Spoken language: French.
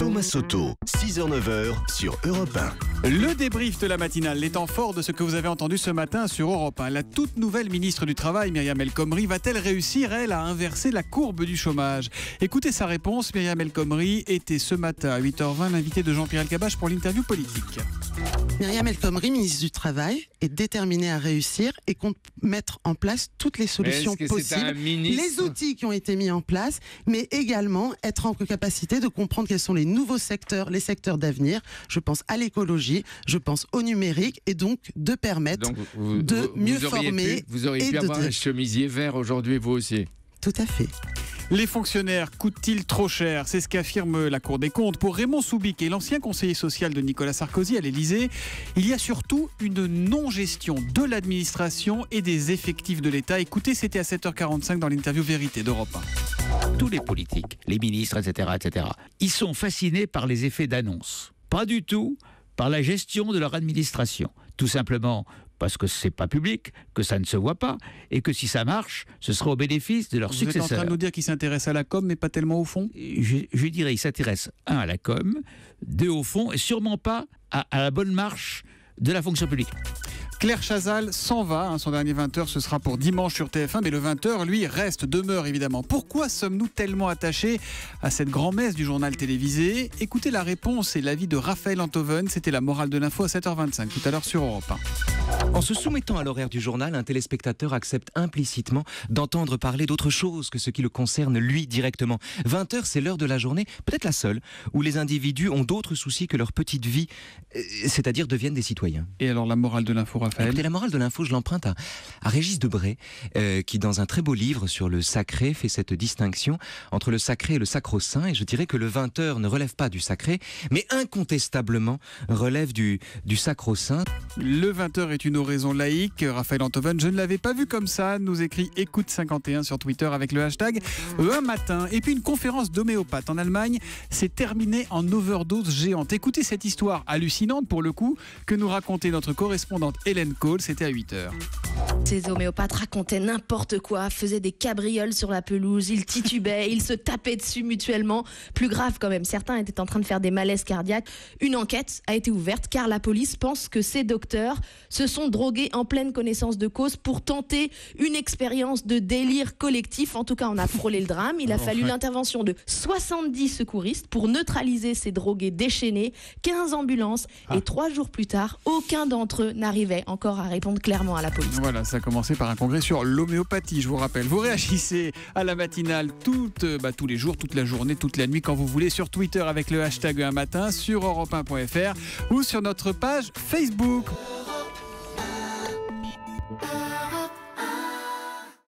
Thomas Soto, 6h-9h sur Europe 1. Le débrief de la matinale, les temps forts de ce que vous avez entendu ce matin sur Europe 1. La toute nouvelle ministre du Travail, Myriam El Khomri, va-t-elle réussir, elle, à inverser la courbe du chômage? Écoutez sa réponse. Myriam El Khomri était ce matin à 8h20 l'invité de Jean-Pierre Elkabbach pour l'interview politique. Myriam El Khomri, ministre du Travail, est déterminée à réussir et compte mettre en place toutes les solutions possibles, les outils qui ont été mis en place, mais également être en capacité de comprendre quels sont les nouveaux secteurs, les secteurs d'avenir. Je pense à l'écologie, je pense au numérique, et donc de permettre de mieux former. Vous auriez pu avoir un chemisier vert aujourd'hui, vous aussi. Tout à fait. Les fonctionnaires coûtent-ils trop cher? C'est ce qu'affirme la Cour des comptes. Pour Raymond Soubic, et l'ancien conseiller social de Nicolas Sarkozy à l'Élysée, il y a surtout une non-gestion de l'administration et des effectifs de l'État. Écoutez, c'était à 7h45 dans l'interview Vérité d'Europe 1. Tous les politiques, les ministres, etc., ils sont fascinés par les effets d'annonce. Pas du tout par la gestion de leur administration. Tout simplement parce que c'est pas public, que ça ne se voit pas, et que si ça marche, ce sera au bénéfice de leurs successeurs. Vous êtes en train de nous dire qu'ils s'intéressent à la com, mais pas tellement au fond? Je dirais qu'ils s'intéressent, 1, à la com, 2, au fond, et sûrement pas à la bonne marche de la fonction publique. Claire Chazal s'en va, son dernier 20h ce sera pour dimanche sur TF1, mais le 20h lui demeure évidemment. Pourquoi sommes-nous tellement attachés à cette grand-messe du journal télévisé? Écoutez la réponse et l'avis de Raphaël Enthoven, c'était la morale de l'info à 7h25 tout à l'heure sur Europe 1. En se soumettant à l'horaire du journal, un téléspectateur accepte implicitement d'entendre parler d'autre chose que ce qui le concerne lui directement. 20h, c'est l'heure de la journée, peut-être la seule, où les individus ont d'autres soucis que leur petite vie, c'est-à-dire deviennent des citoyens. Et alors la morale de l'info, Raphaël? Écoutez, la morale de l'info, je l'emprunte à Régis Debray, qui dans un très beau livre sur le sacré fait cette distinction entre le sacré et le sacro-saint, et je dirais que le 20h ne relève pas du sacré, mais incontestablement relève du sacro-saint. Le 20h est une oraison laïque. Raphaël Enthoven, je ne l'avais pas vu comme ça, nous écrit Écoute51 sur Twitter avec le hashtag un matin. Et puis une conférence d'homéopathe en Allemagne s'est terminée en overdose géante. Écoutez cette histoire hallucinante pour le coup que nous racontait notre correspondante Hélène Cole, c'était à 8h. Ces homéopathes racontaient n'importe quoi, faisaient des cabrioles sur la pelouse, ils titubaient, ils se tapaient dessus mutuellement. Plus grave quand même, certains étaient en train de faire des malaises cardiaques. Une enquête a été ouverte car la police pense que ces docteurs se sont drogués en pleine connaissance de cause pour tenter une expérience de délire collectif. En tout cas, on a frôlé le drame. Il a fallu l'intervention de 70 secouristes pour neutraliser ces drogués déchaînés, 15 ambulances et 3 jours plus tard, aucun d'entre eux n'arrivait encore à répondre clairement à la police. Voilà, ça a commencé par un congrès sur l'homéopathie, je vous rappelle. Vous réagissez à la matinale tous les jours, toute la journée, toute la nuit, quand vous voulez, sur Twitter avec le hashtag un matin, sur europe1.fr ou sur notre page Facebook.